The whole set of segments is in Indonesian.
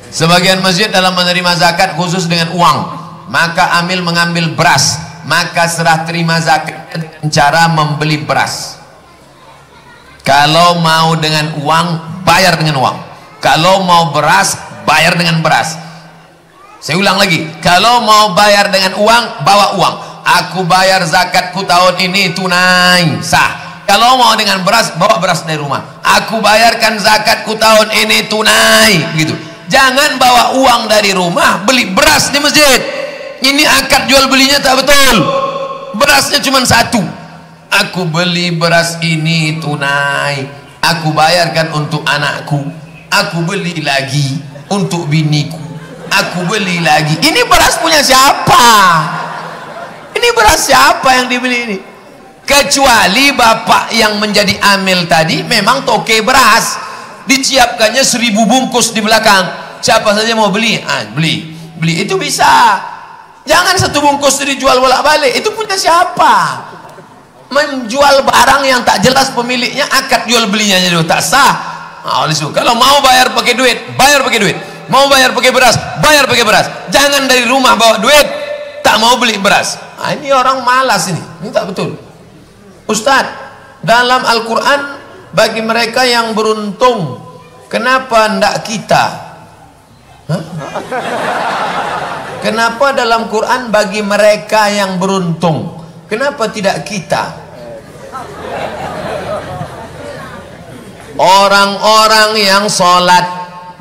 Sebagian masjid dalam menerima zakat khusus dengan uang, maka amil mengambil beras, maka serah terima zakat dengan cara membeli beras. Kalau mau dengan uang, bayar dengan uang. Kalau mau beras, bayar dengan beras. Saya ulang lagi, kalau mau bayar dengan uang, bawa uang. Aku bayar zakatku tahun ini tunai, sah. Kalau mau dengan beras, bawa beras dari rumah. Aku bayarkan zakatku tahun ini tunai, gitu. Jangan bawa uang dari rumah beli beras di masjid. Ini akad jual belinya tak betul. Berasnya cuma satu. Aku beli beras ini tunai, aku bayarkan untuk anakku. Aku beli lagi untuk biniku. Aku beli lagi. Ini beras punya siapa? Ini beras siapa yang dibeli ini? Kecuali bapak yang menjadi amil tadi memang toke beras, disiapkannya 1000 bungkus di belakang. Siapa saja mau beli, beli itu bisa. Jangan 1 bungkus dijual bolak-balik. Itu punya siapa? Menjual barang yang tak jelas pemiliknya, akad jual belinya juga tak sah. Kalau mau bayar pakai duit, bayar pakai duit. Mau bayar pakai beras, bayar pakai beras. Jangan dari rumah bawa duit, tak mau beli beras. Ini orang malas ini tak betul. Ustadz, dalam Al-Quran bagi mereka yang beruntung, kenapa ndak kita? Kenapa dalam Quran bagi mereka yang beruntung, kenapa tidak kita? Orang-orang yang sholat,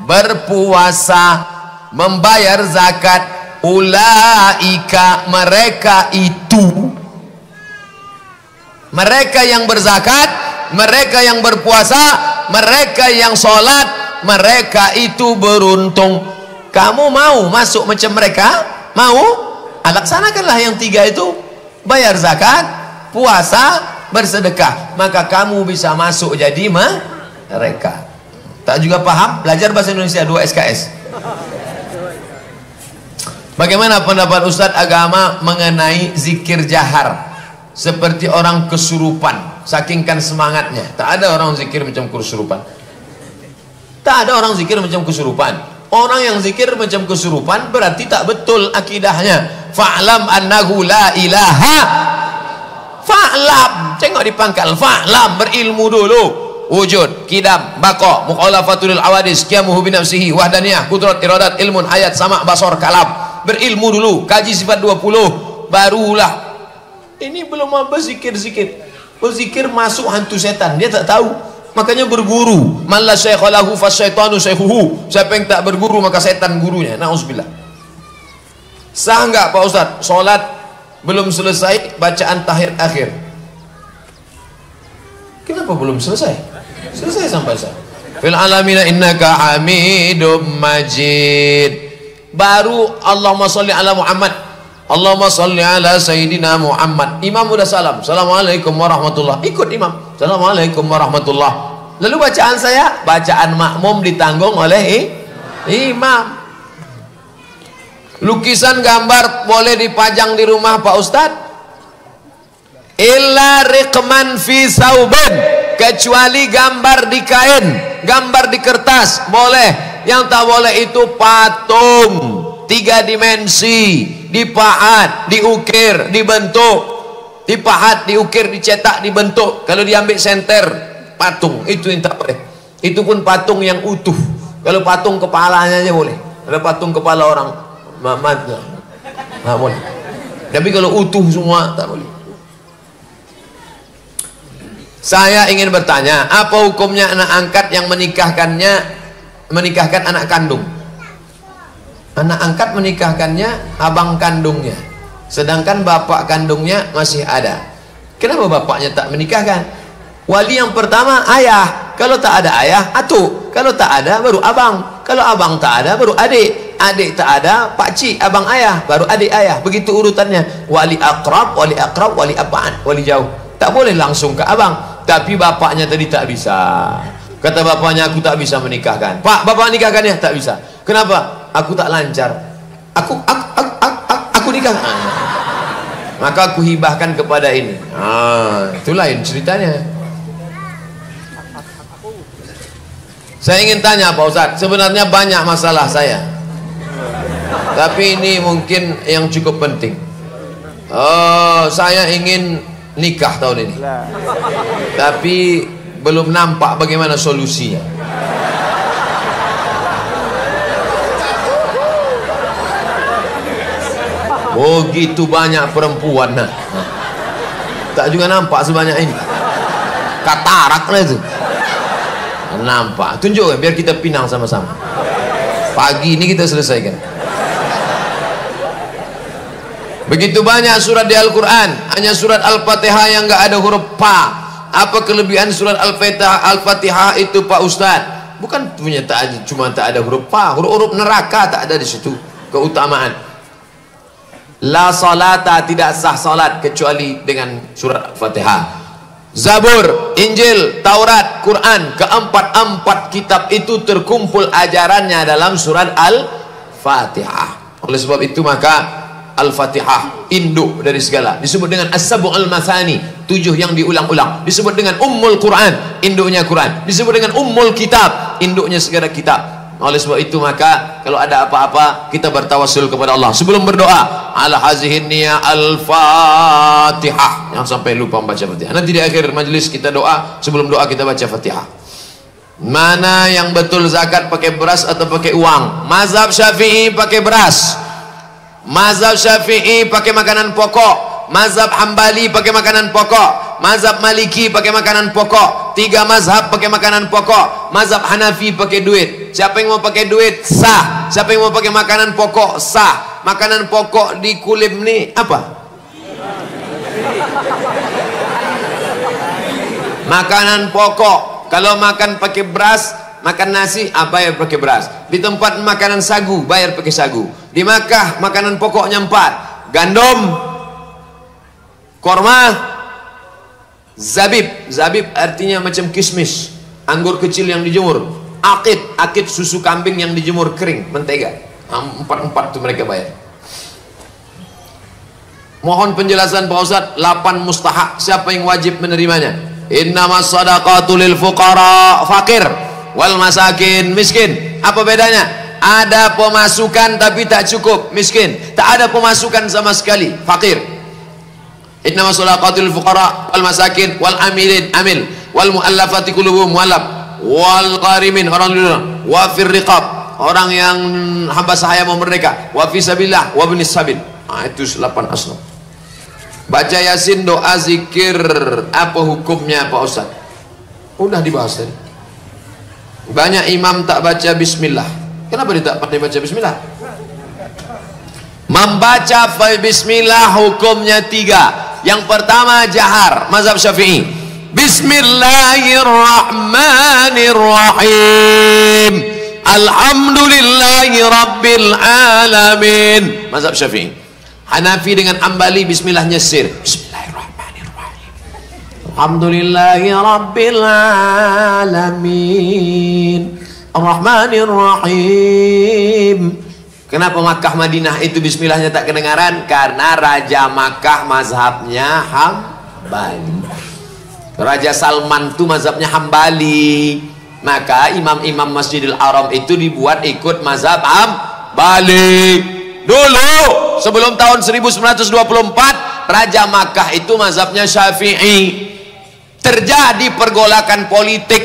berpuasa, membayar zakat, ulaika, mereka itu, mereka yang berzakat, mereka yang berpuasa, mereka yang sholat, mereka itu beruntung. Kamu mau masuk macam mereka? Mau? Laksanakanlah yang 3 itu. Bayar zakat, puasa, bersedekah, maka kamu bisa masuk jadi mereka. Tak juga paham? Belajar bahasa Indonesia 2 SKS. Bagaimana pendapat Ustadz agama mengenai zikir jahar? Seperti orang kesurupan, sakingkan semangatnya. Tak ada orang zikir macam kesurupan. Tak ada orang zikir macam kesurupan. Orang yang zikir macam kesurupan berarti tak betul akidahnya. Fa'lam annahu la ilaha. Fa'lam, tengok di pangkal. Fa'lam, berilmu dulu. Wujud, kidam, baqa, mukhalafatul awadis, qiyamuhu binafsihi, wahdaniyah, kudrat, iradat, ilmun, ayat, sama, basar, kalam. Berilmu dulu, kaji sifat 20, barulah. Ini belum apa zikir-zikir. Berzikir masuk hantu setan, dia tak tahu. Makanya berguru. Man la syaikha lahu fasyaitanu syaikhuhu. Siapa yang tak berguru maka setan gurunya. Nauzubillah. Sah enggak Pak Ustaz? Salat belum selesai bacaan tahiyat akhir. Kenapa belum selesai? Selesai sampai sah. Fil alamina innaka hamidum majid. Baru Allahumma sholli ala Muhammad. Allahumma sholli ala Sayyidina Muhammad. Imam udah salam, assalamualaikum warahmatullah. Ikut imam, assalamualaikum warahmatullah. Lalu bacaan saya, bacaan makmum ditanggung oleh imam. Lukisan gambar boleh dipajang di rumah Pak Ustadz? Illa riqman fi sauban, kecuali gambar di kain, gambar di kertas boleh. Yang tak boleh itu patung 3 dimensi, dipahat, diukir, dibentuk, dipahat, diukir, dicetak, dibentuk. Kalau diambil senter patung, itu yang tak boleh. Itu pun patung yang utuh. Kalau patung kepalanya aja boleh. Ada patung kepala orang Muhammad nggak boleh. Tapi kalau utuh semua tak boleh. Saya ingin bertanya, apa hukumnya anak angkat yang menikahkan anak kandung? Anak angkat menikahkannya abang kandungnya, sedangkan bapak kandungnya masih ada. Kenapa bapaknya tak menikahkan? Wali yang pertama ayah. Kalau tak ada ayah, atuk. Kalau tak ada baru abang. Kalau abang tak ada baru adik. Adik tak ada, pakcik, abang ayah, baru adik ayah. Begitu urutannya. Wali akrab, wali abad, wali jauh. Tak boleh langsung ke abang. Tapi bapaknya tadi tak bisa. Kata bapaknya, aku tak bisa menikahkan. Pak, bapak nikahkannya? Tak bisa. Kenapa? Aku tak lancar. Aku nikah. Maka aku hibahkan kepada ini. Itu lain ceritanya. Saya ingin tanya Pak Ustadz, sebenarnya banyak masalah saya, tapi ini mungkin yang cukup penting. Saya ingin nikah tahun ini, tapi belum nampak bagaimana solusinya. Oh gitu banyak perempuan, nah. Tak juga nampak sebanyak ini. Katarak lah itu. Nampak, tunjuk biar kita pinang sama-sama. Pagi ini kita selesaikan. Begitu banyak surat di Al-Quran, hanya surat Al-Fatihah yang nggak ada huruf pa. Apa kelebihan surat Al-Fatihah itu Pak Ustadz? Bukan punya cuma tak ada huruf pa, huruf neraka tak ada di situ. Keutamaan. La salata, tidak sah salat kecuali dengan surat Al-Fatihah. Zabur, Injil, Taurat, Quran, keempat kitab itu terkumpul ajarannya dalam surat Al-Fatihah. Oleh sebab itu maka Al-Fatihah induk dari segala, disebut dengan As-Sab'ul Mathani, 7 yang diulang-ulang, disebut dengan Ummul Quran, induknya Quran, disebut dengan Ummul Kitab, induknya segala kitab. Oleh sebab itu maka kalau ada apa-apa kita bertawassul kepada Allah sebelum berdoa, ala hazihin niyya al-Fatihah, jangan sampai lupa membaca Fatihah. Nanti di akhir majelis kita doa, sebelum doa kita baca Fatihah. Mana yang betul zakat pakai beras atau pakai uang? Mazhab Syafi'i pakai beras, mazhab Syafi'i pakai makanan pokok, mazhab Hambali pakai makanan pokok, mazhab Maliki pakai makanan pokok, 3 mazhab pakai makanan pokok, mazhab Hanafi pakai duit. Siapa yang mau pakai duit sah, siapa yang mau pakai makanan pokok sah. Makanan pokok di Kulim nih apa? Makanan pokok. Kalau makan pakai beras, makan nasi, bayar pakai beras. Di tempat makanan sagu, bayar pakai sagu. Di Makkah makanan pokoknya 4: gandum, korma, zabib. Zabib artinya macam kismis, anggur kecil yang dijemur. Akid susu kambing yang dijemur kering, mentega. 4 itu mereka bayar. Mohon penjelasan Pak Ustadz, 8 mustahak, siapa yang wajib menerimanya? Innamas shadaqatu lil fuqara, fakir, wal masakin, miskin. Apa bedanya? Ada pemasukan tapi tak cukup, miskin. Tak ada pemasukan sama sekali, fakir. Innamas shadaqatu lil fuqara wal masakin wal amilin, amil, wal muallafati qulubuhum, muallaf, wal qarimin, orang dulu, wa fir riqab, orang yang hamba sahaya mau merdeka, wa fi sabilillah, wa ibnis sabil. Itu 8 asnaf. Baca Yasin, doa, zikir, apa hukumnya Pak Ustaz? Udah dibahas tadi. Banyak imam tak baca bismillah. Kenapa dia tak pandai baca bismillah? Membaca bismillah hukumnya 3. Yang pertama jahar, mazhab Syafi'i. Bismillahirrahmanirrahim. Alhamdulillahi rabbil alamin, mazhab Syafi'i. Hanafi dengan Ambali bismillahnya sir. Bismillahirrahmanirrahim. Alhamdulillahi rabbil alamin. Arrahmanirrahim. Kenapa Makkah Madinah itu bismillahnya tak kedengaran? Karena Raja Makkah mazhabnya Hambali. Raja Salman itu mazhabnya Hambali. Maka imam-imam Masjidil Haram itu dibuat ikut mazhab Hambali. Dulu sebelum tahun 1924 Raja Makkah itu mazhabnya Syafi'i. Terjadi pergolakan politik,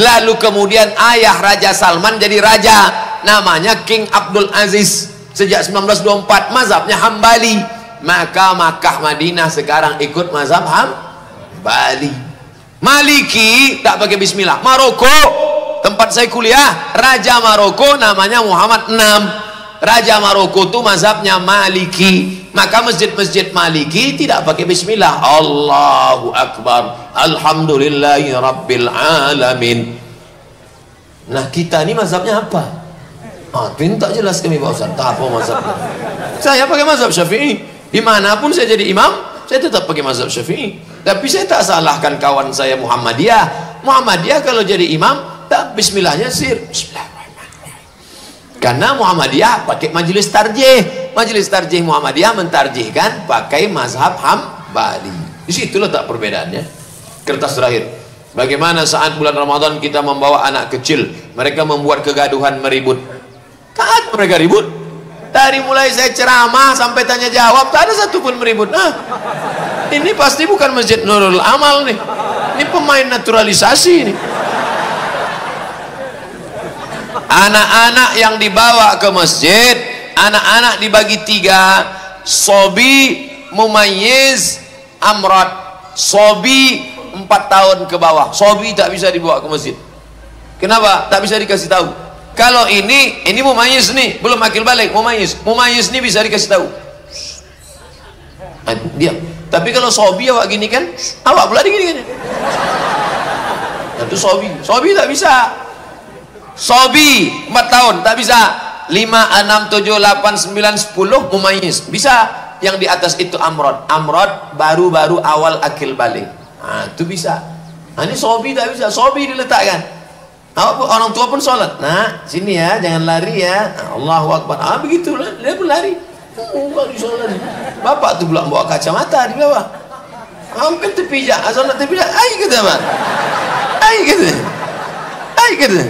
lalu kemudian ayah Raja Salman jadi raja, namanya King Abdul Aziz. Sejak 1924 mazhabnya Hambali. Maka Makkah Madinah sekarang ikut mazhab Hambali. Maliki tak pakai bismillah. Maroko, tempat saya kuliah, Raja Maroko namanya Muhammad VI. Raja Maroko itu mazhabnya Maliki. Maka masjid-masjid Maliki tidak pakai bismillah. Allahu Akbar, Alhamdulillahi Rabbil Alamin. Nah kita ini mazhabnya apa? Minta jelas kami Pak Ustaz. Tak apa mazhabnya. Saya pakai mazhab Syafi'i. Dimanapun saya jadi imam, saya tetap pakai mazhab Syafi'i. Tapi saya tak salahkan kawan saya Muhammadiyah. Muhammadiyah kalau jadi imam, tak bismillahnya sir. Bismillahirrahmanirrahim. Karena Muhammadiyah pakai majelis tarjih. Majelis tarjih Muhammadiyah mentarjihkan pakai mazhab Hambali. Di situ letak perbedaannya. Kertas terakhir. Bagaimana saat bulan Ramadan kita membawa anak kecil, mereka membuat kegaduhan, meribut. Tak mereka ribut. Dari mulai saya ceramah sampai tanya jawab, tak ada satupun meribut. Nah, ini pasti bukan Masjid Nurul Amal nih. Ini pemain naturalisasi nih. Anak-anak yang dibawa ke masjid, anak-anak dibagi 3, sobi, mumayyiz, amrad. Sobi 4 tahun ke bawah, sobi tak bisa dibawa ke masjid. Kenapa? Tak bisa dikasih tahu. Kalau ini mumayyiz nih, belum akil balik, mumayyiz nih bisa dikasih tahu. Diam. Tapi kalau sobi awak gini kan, awak pula digini kan. Itu sobi tak bisa. Sobi 4 tahun tak bisa. 5, 6, 7, 8, 9, 10 mumayyiz bisa. Yang di atas itu amrod baru awal akil balik. Itu bisa. Ini sobi tak bisa. Sobi diletakkan. Orang tua pun sholat. Nah, sini ya, jangan lari ya. Allahu Akbar. Begitulah, dia pun lari. Bapak tu pula bawa kacamata di bawah. Hampir terpijak. Sholat terpijak. Ai kata apa? Ai kata.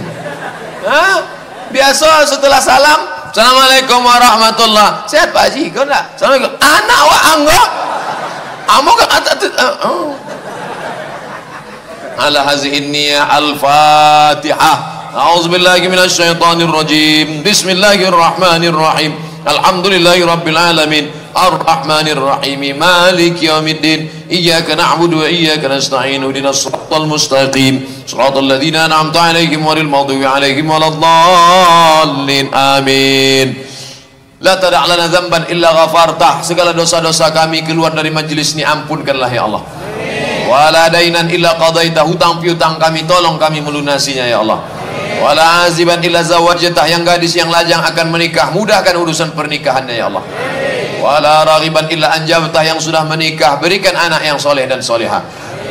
Biasa setelah salam, Assalamualaikum warahmatullah. Sehat Pak Haji, kau nak? Assalamualaikum. Anak awak anggap. Amo kan atas ala hazihi niyah al-Fatihah. A'udzubillahi minasyaitonir rajim. Bismillahirrahmanirrahim. Alhamdulillahi rabbil alamin. Ar-Rahmanir Rahim. Maliki yaumiddin. Iyyaka na'budu wa iyyaka nasta'in. Ihdinas siratal mustaqim. Siratal ladzina an'amta 'alaihim ghairil maghdubi 'alaihim waladdallin. Amin. La tada' lana dzamban illa ghafartah. Segala dosa-dosa kami keluar dari majelis ini ampunkanlah ya Allah. Wala dainan illa qadaitah. Hutang piutang kami tolong kami melunasinya ya Allah. Wala aziban illa zawajatah. Yang gadis yang lajang akan menikah, mudahkan urusan pernikahannya ya Allah. Wala raghiban illa anjabtah. Yang sudah menikah, berikan anak yang soleh dan solehah.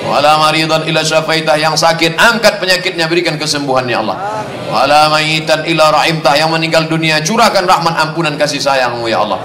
Wala maridan illa syafaitah. Yang sakit, angkat penyakitnya, berikan kesembuhannya Allah. Wala mayitan illa rahimtah. Yang meninggal dunia, curahkan rahmat ampunan kasih sayangmu ya Allah.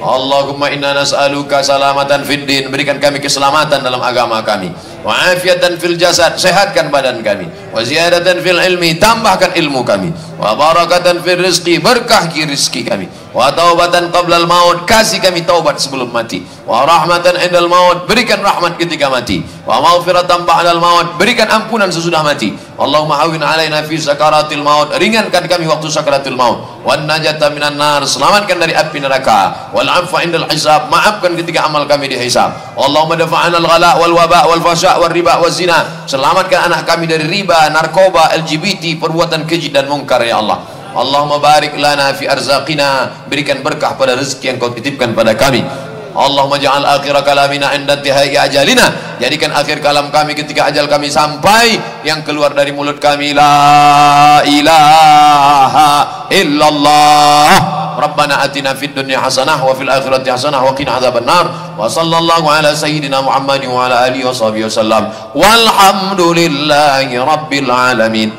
Allahumma inna nas'aluka salamatan fid din. Berikan kami keselamatan dalam agama kami. Wa afiatan fil jasad. Sehatkan badan kami. Wa ziyadatan fil ilmi. Tambahkan ilmu kami. Wa barakatan fil rizqi. Berkah rizki kami. Wa taubatan qablal maut. Kasih kami taubat sebelum mati. Wa rahmatan indal maut. Berikan rahmat ketika mati. Wa maghfiratan ba'dal maut. Berikan ampunan sesudah mati. Allahumma hawin alaina fi sakaratil maut. Ringankan kami waktu sakaratul maut. Wan najata minan nar. Selamatkan dari api neraka. Wal afwa indal hisab. Maafkan ketika amal kami dihisab. Allahumma dafa'ana al-ghala wal waba wal fasya wal riba wal zina. Selamatkan anak kami dari riba, narkoba, LGBT, perbuatan keji dan mungkar ya Allah. Allahumma barik lana fi arzaqina. Berikan berkah pada rezeki yang kau titipkan pada kami. Allahumma ja'al akhir kalamina inda intihai ajalina. Jadikan akhir kalam kami ketika ajal kami sampai, yang keluar dari mulut kami la ilaha illallah. Rabbana atina fid dunya hasanah wa fil akhirati hasanah wa qina adzabannar. Wa sallallahu ala sayyidina Muhammadin wa ala alihi wa sahbihi wasallam. Walhamdulillahi rabbil alamin.